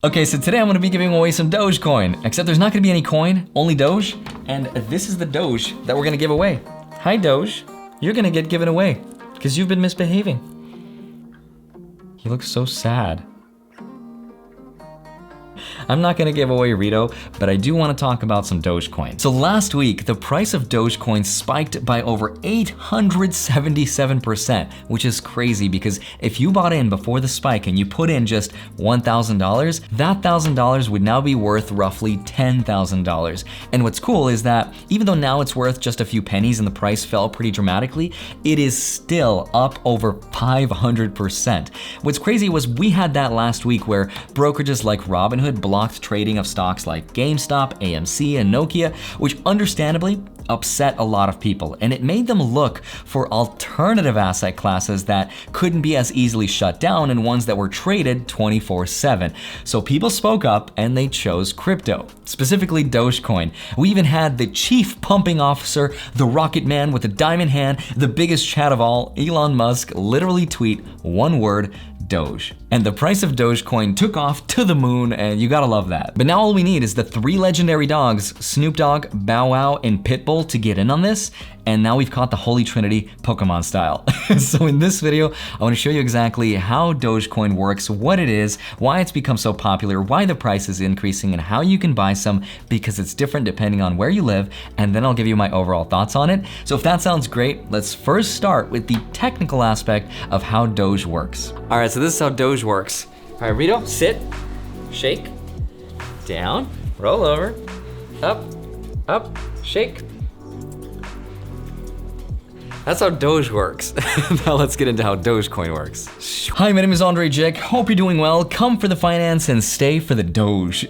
Okay, so today I'm gonna be giving away some Dogecoin, except there's not gonna be any coin, only Doge, and this is the Doge that we're gonna give away. Hi Doge, you're gonna get given away, because you've been misbehaving. He looks so sad. I'm not gonna give away Rito, but I do wanna talk about some Dogecoin. So last week, the price of Dogecoin spiked by over 877%, which is crazy because if you bought in before the spike and you put in just $1,000, that $1,000 would now be worth roughly $10,000. And what's cool is that even though now it's worth just a few pennies and the price fell pretty dramatically, it is still up over 500%. What's crazy was we had that last week where brokerages like Robinhood blocked trading of stocks like GameStop, AMC, and Nokia, which understandably upset a lot of people, and it made them look for alternative asset classes that couldn't be as easily shut down and ones that were traded 24/7. So people spoke up and they chose crypto, specifically Dogecoin. We even had the chief pumping officer, the rocket man with the diamond hand, the biggest chat of all, Elon Musk, literally tweet one word: Doge. And the price of Dogecoin took off to the moon, and you gotta love that. But now all we need is the three legendary dogs, Snoop Dogg, Bow Wow, and Pitbull, to get in on this, and now we've caught the Holy Trinity Pokemon style. So in this video, I wanna show you exactly how Dogecoin works, what it is, why it's become so popular, why the price is increasing, and how you can buy some because it's different depending on where you live, and then I'll give you my overall thoughts on it. So if that sounds great, let's first start with the technical aspect of how Doge works. All right, so this is how Doge works. All right, Rito, sit, shake, down, roll over, up, shake. That's how Doge works. Now let's get into how Dogecoin works. Hi, my name is Andre Jick. Hope you're doing well. Come for the finance and stay for the Doge.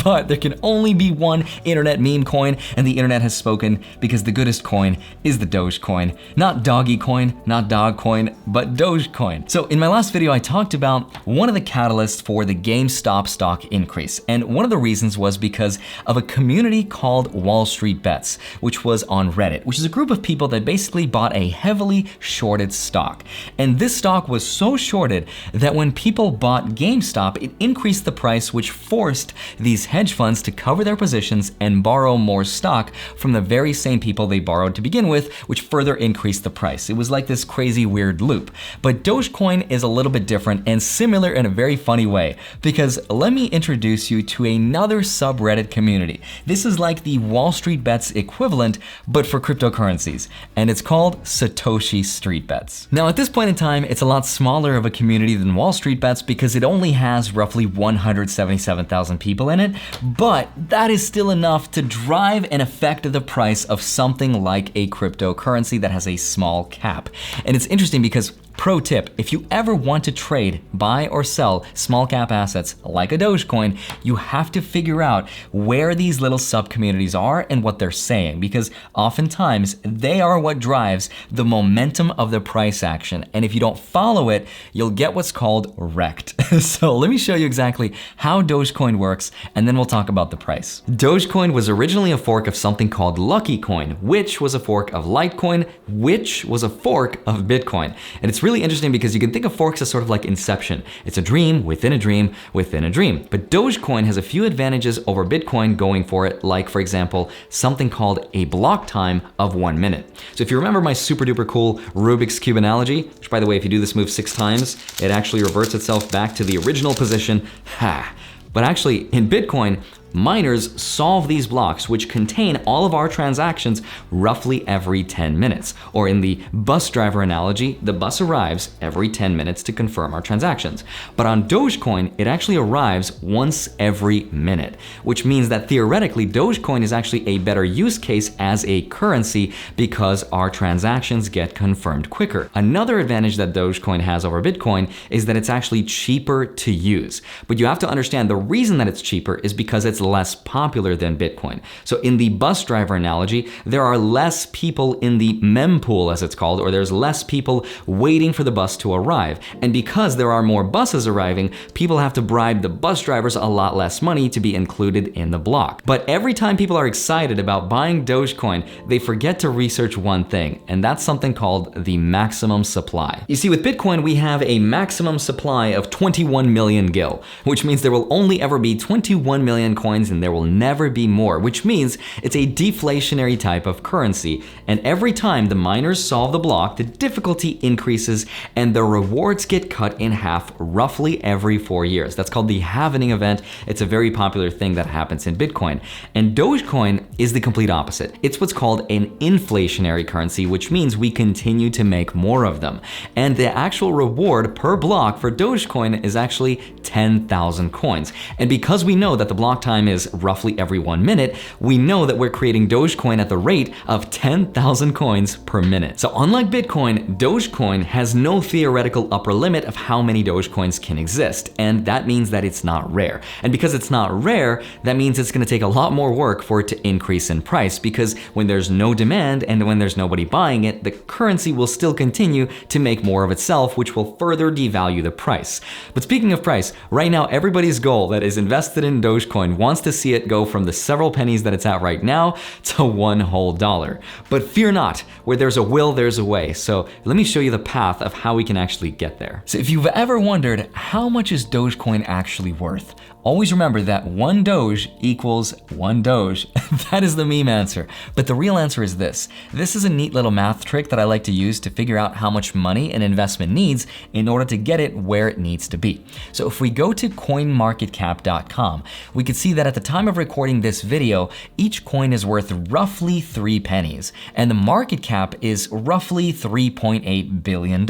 But there can only be one internet meme coin, and the internet has spoken because the goodest coin is the Dogecoin. Not doggy coin, not dog coin, but Dogecoin. So in my last video, I talked about one of the catalysts for the GameStop stock increase. And one of the reasons was because of a community called Wall Street Bets, which was on Reddit, which is a group of people that basically bought a heavily shorted stock. And this stock was so shorted that when people bought GameStop, it increased the price, which forced these hedge funds to cover their positions and borrow more stock from the very same people they borrowed to begin with, which further increased the price. It was like this crazy weird loop. But Dogecoin is a little bit different and similar in a very funny way, because let me introduce you to another subreddit community. This is like the Wall Street Bets equivalent, but for cryptocurrencies, and it's called Satoshi Street Bets. Now at this point in time, it's a lot smaller of a community than Wall Street Bets because it only has roughly 177,000 people in it, but that is still enough to drive and affect the price of something like a cryptocurrency that has a small cap. And it's interesting because, pro tip, if you ever want to trade, buy or sell small cap assets like a Dogecoin, you have to figure out where these little sub communities are and what they're saying, because oftentimes they are what drives the momentum of the price action. And if you don't follow it, you'll get what's called wrecked. So let me show you exactly how Dogecoin works, and then we'll talk about the price. Dogecoin was originally a fork of something called Lucky Coin, which was a fork of Litecoin, which was a fork of Bitcoin. And it's really interesting because you can think of forks as sort of like Inception. It's a dream within a dream within a dream. But Dogecoin has a few advantages over Bitcoin going for it, like for example, something called a block time of 1 minute. So if you remember my super duper cool Rubik's Cube analogy, which by the way, if you do this move 6 times, it actually reverts itself back to the original position. But actually in Bitcoin, miners solve these blocks, which contain all of our transactions roughly every 10 minutes. Or in the bus driver analogy, the bus arrives every 10 minutes to confirm our transactions. But on Dogecoin, it actually arrives once every minute, which means that theoretically, Dogecoin is actually a better use case as a currency because our transactions get confirmed quicker. Another advantage that Dogecoin has over Bitcoin is that it's actually cheaper to use. But you have to understand the reason that it's cheaper is because it's it's less popular than Bitcoin. So in the bus driver analogy, there are less people in the mempool, as it's called, or there's less people waiting for the bus to arrive. And because there are more buses arriving, people have to bribe the bus drivers a lot less money to be included in the block. But every time people are excited about buying Dogecoin, they forget to research one thing, and that's something called the maximum supply. You see, with Bitcoin, we have a maximum supply of 21 million gil, which means there will only ever be 21 million coins and there will never be more, which means it's a deflationary type of currency. And every time the miners solve the block, the difficulty increases and the rewards get cut in half roughly every 4 years. That's called the halvening event. It's a very popular thing that happens in Bitcoin. And Dogecoin is the complete opposite. It's what's called an inflationary currency, which means we continue to make more of them. And the actual reward per block for Dogecoin is actually 10,000 coins. And because we know that the block time is roughly every 1 minute, we know that we're creating Dogecoin at the rate of 10,000 coins per minute. So unlike Bitcoin, Dogecoin has no theoretical upper limit of how many Dogecoins can exist. And that means that it's not rare. And because it's not rare, that means it's going to take a lot more work for it to increase in price, because when there's no demand and when there's nobody buying it, the currency will still continue to make more of itself, which will further devalue the price. But speaking of price, right now everybody's goal that is invested in Dogecoin wants to see it go from the several pennies that it's at right now to $1 whole. But fear not, where there's a will, there's a way. So let me show you the path of how we can actually get there. So if you've ever wondered how much is Dogecoin actually worth, always remember that 1 Doge equals 1 Doge. That is the meme answer. But the real answer is this. This is a neat little math trick that I like to use to figure out how much money an investment needs in order to get it where it needs to be. So if we go to coinmarketcap.com, we can see that at the time of recording this video, each coin is worth roughly 3 pennies, and the market cap is roughly $3.8 billion.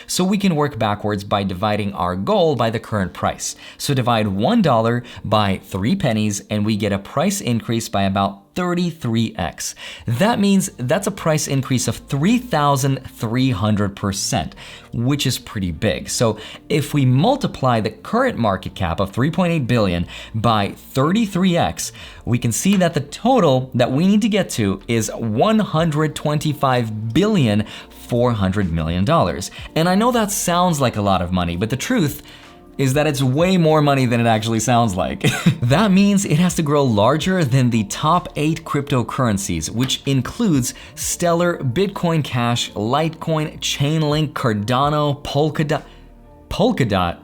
So we can work backwards by dividing our goal by the current price. So divide $1 by 3 pennies and we get a price increase by about 33x. That means that's a price increase of 3,300%, which is pretty big. So if we multiply the current market cap of 3.8 billion by 33x, we can see that the total that we need to get to is $125,400 million. And I know that sounds like a lot of money, but the truth is that it's way more money than it actually sounds like. That means it has to grow larger than the top 8 cryptocurrencies, which includes Stellar, Bitcoin Cash, Litecoin, Chainlink, Cardano, Polkadot. Polkadot?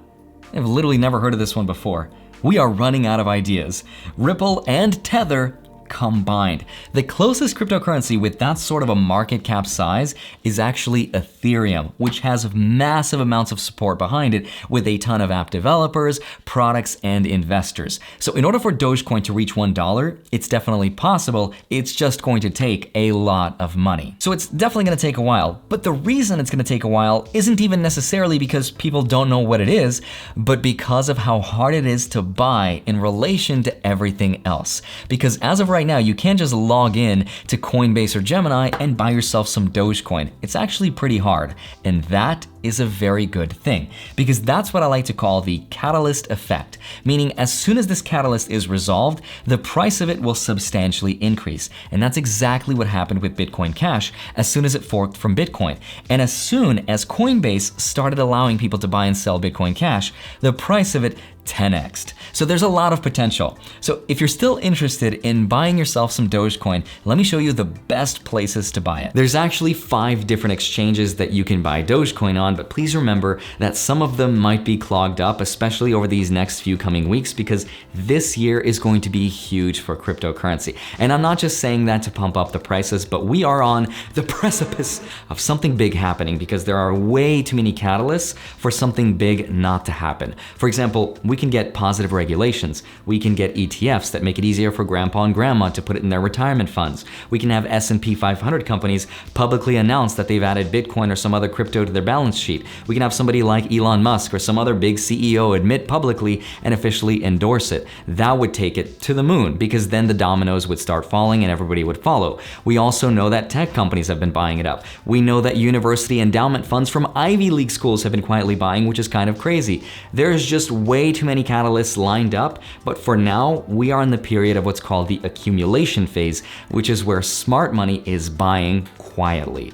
I've literally never heard of this one before. We are running out of ideas. Ripple and Tether combined. The closest cryptocurrency with that sort of a market cap size is actually Ethereum, which has massive amounts of support behind it with a ton of app developers, products, and investors. So in order for Dogecoin to reach $1, it's definitely possible. It's just going to take a lot of money. So it's definitely going to take a while. But the reason it's going to take a while isn't even necessarily because people don't know what it is, but because of how hard it is to buy in relation to everything else. Because as of right now, you can't just log in to Coinbase or Gemini and buy yourself some Dogecoin. It's actually pretty hard, and that is a very good thing, because that's what I like to call the catalyst effect, meaning as soon as this catalyst is resolved, the price of it will substantially increase. And that's exactly what happened with Bitcoin Cash as soon as it forked from Bitcoin. And as soon as Coinbase started allowing people to buy and sell Bitcoin Cash, the price of it 10x'd. So there's a lot of potential. So if you're still interested in buying yourself some Dogecoin, let me show you the best places to buy it. There's actually 5 different exchanges that you can buy Dogecoin on, but please remember that some of them might be clogged up, especially over these next few coming weeks, because this year is going to be huge for cryptocurrency. And I'm not just saying that to pump up the prices, but we are on the precipice of something big happening, because there are way too many catalysts for something big not to happen. For example, we can get positive regulations. We can get ETFs that make it easier for grandpa and grandma grandma to put it in their retirement funds. We can have S&P 500 companies publicly announce that they've added Bitcoin or some other crypto to their balance sheet. We can have somebody like Elon Musk or some other big CEO admit publicly and officially endorse it. That would take it to the moon, because then the dominoes would start falling and everybody would follow. We also know that tech companies have been buying it up. We know that university endowment funds from Ivy League schools have been quietly buying, which is kind of crazy. There's just way too many catalysts lined up, but for now, we are in the period of what's called the accumulation phase, which is where smart money is buying quietly.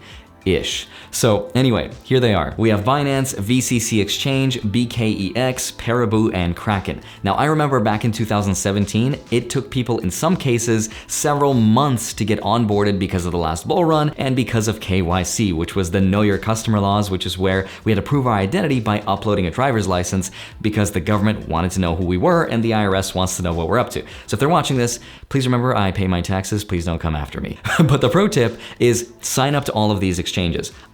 So anyway, here they are. We have Binance, VCC Exchange, BKEX, Paribu, and Kraken. Now I remember back in 2017, it took people in some cases several months to get onboarded because of the last bull run and because of KYC, which was the Know Your Customer laws, which is where we had to prove our identity by uploading a driver's license because the government wanted to know who we were and the IRS wants to know what we're up to. So if they're watching this, please remember I pay my taxes, please don't come after me. But the pro tip is sign up to all of these exchanges.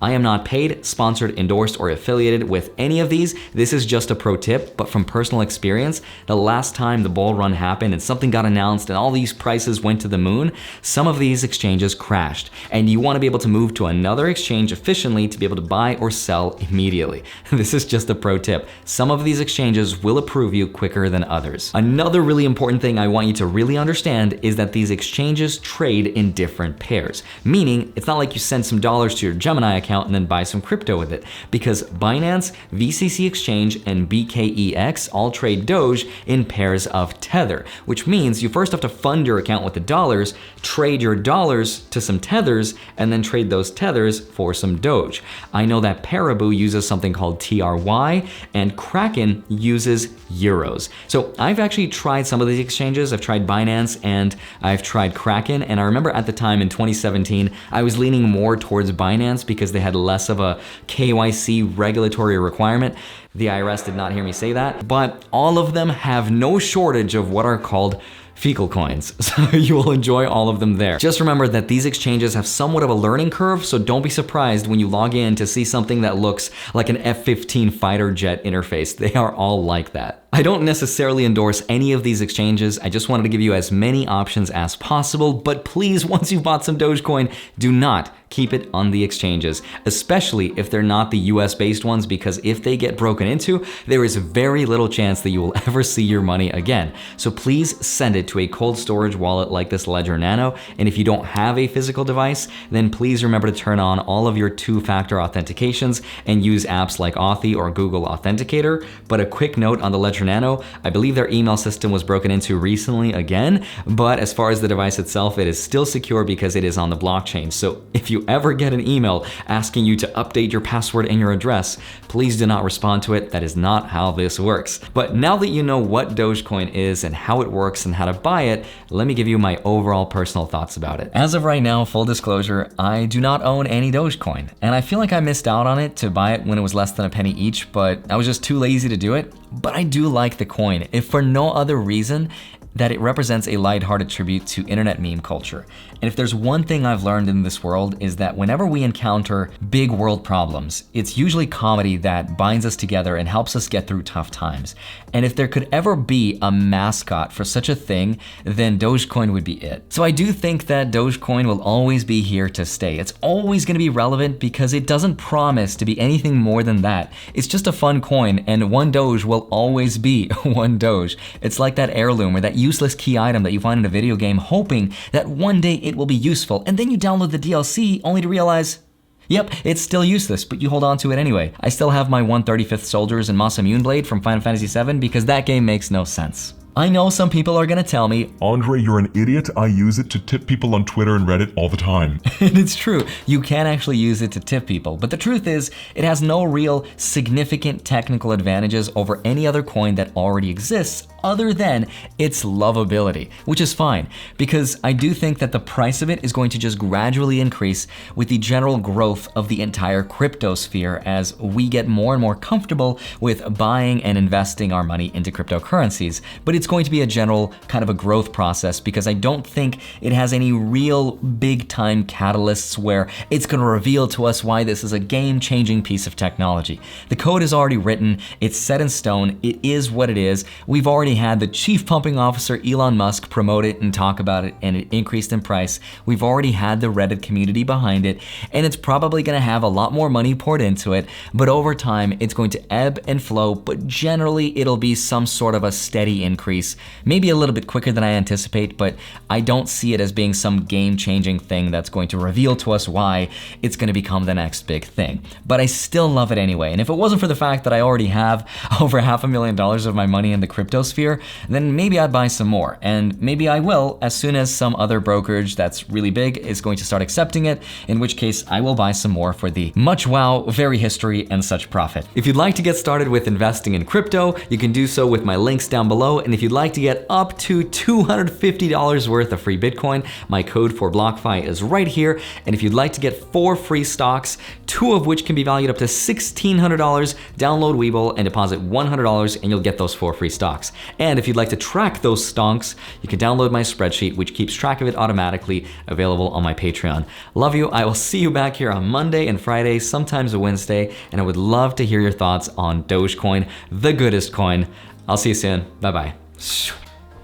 I am not paid, sponsored, endorsed, or affiliated with any of these. This is just a pro tip, but from personal experience, the last time the bull run happened and something got announced and all these prices went to the moon, some of these exchanges crashed. And you want to be able to move to another exchange efficiently to be able to buy or sell immediately. This is just a pro tip. Some of these exchanges will approve you quicker than others. Another really important thing I want you to really understand is that these exchanges trade in different pairs. Meaning, it's not like you send some dollars to your Gemini account and then buy some crypto with it, because Binance, VCC Exchange, and BKEX all trade Doge in pairs of Tether, which means you first have to fund your account with the dollars, trade your dollars to some Tethers, and then trade those Tethers for some Doge. I know that Paribu uses something called TRY, and Kraken uses Euros. So I've actually tried some of these exchanges. I've tried Binance and I've tried Kraken, and I remember at the time in 2017, I was leaning more towards Binance because they had less of a KYC regulatory requirement. The IRS did not hear me say that, but all of them have no shortage of what are called fecal coins, so you will enjoy all of them there. Just remember that these exchanges have somewhat of a learning curve, so don't be surprised when you log in to see something that looks like an F-15 fighter jet interface. They are all like that. I don't necessarily endorse any of these exchanges. I just wanted to give you as many options as possible, but please, once you've bought some Dogecoin, do not keep it on the exchanges, especially if they're not the US based ones, because if they get broken into, there is very little chance that you will ever see your money again. So please send it to a cold storage wallet like this Ledger Nano, and if you don't have a physical device, then please remember to turn on all of your two-factor authentications and use apps like Authy or Google Authenticator. But a quick note on the Ledger Nano, I believe their email system was broken into recently again, but as far as the device itself, it is still secure because it is on the blockchain. So if you ever get an email asking you to update your password and your address, please do not respond to it. That is not how this works. But now that you know what Dogecoin is and how it works and how to buy it, let me give you my overall personal thoughts about it. As of right now, full disclosure, I do not own any Dogecoin, and I feel like I missed out on it to buy it when it was less than a penny each, but I was just too lazy to do it. But I do like the coin, if for no other reason that it represents a lighthearted tribute to internet meme culture. And if there's one thing I've learned in this world is that whenever we encounter big world problems, it's usually comedy that binds us together and helps us get through tough times. And if there could ever be a mascot for such a thing, then Dogecoin would be it. So I do think that Dogecoin will always be here to stay. It's always gonna be relevant because it doesn't promise to be anything more than that. It's just a fun coin, and one Doge will always be one Doge. It's like that heirloom or that useless key item that you find in a video game hoping that one day it will be useful, and then you download the DLC only to realize, yep, it's still useless, but you hold on to it anyway. I still have my 1/35th Soldiers and Masamune Blade from Final Fantasy VII because that game makes no sense. I know some people are gonna tell me, Andre, you're an idiot. I use it to tip people on Twitter and Reddit all the time. And it's true, you can actually use it to tip people, but the truth is, it has no real significant technical advantages over any other coin that already exists other than its lovability, which is fine, because I do think that the price of it is going to just gradually increase with the general growth of the entire crypto sphere as we get more and more comfortable with buying and investing our money into cryptocurrencies. But it's going to be a general kind of a growth process because I don't think it has any real big time catalysts where it's going to reveal to us why this is a game-changing piece of technology. The code is already written, it's set in stone, it is what it is. We've already already had the chief pumping officer Elon Musk promote it and talk about it, and it increased in price. We've already had the Reddit community behind it, and it's probably gonna have a lot more money poured into it, but over time it's going to ebb and flow, but generally it'll be some sort of a steady increase. Maybe a little bit quicker than I anticipate, but I don't see it as being some game-changing thing that's going to reveal to us why it's gonna become the next big thing. But I still love it anyway, and if it wasn't for the fact that I already have over $500,000 of my money in the crypto sphere, then maybe I'd buy some more, and maybe I will as soon as some other brokerage that's really big is going to start accepting it, in which case I will buy some more for the much wow, very history, and such profit. If you'd like to get started with investing in crypto, you can do so with my links down below, and if you'd like to get up to $250 worth of free Bitcoin, my code for BlockFi is right here, and if you'd like to get 4 free stocks, 2 of which can be valued up to $1,600, download Webull and deposit $100 and you'll get those 4 free stocks. And if you'd like to track those stocks, you can download my spreadsheet, which keeps track of it automatically, available on my Patreon. Love you. I will see you back here on Monday and Friday, sometimes a Wednesday, and I would love to hear your thoughts on Dogecoin, the goodest coin. I'll see you soon. Bye-bye.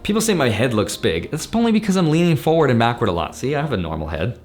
People say my head looks big. It's only because I'm leaning forward and backward a lot. See, I have a normal head.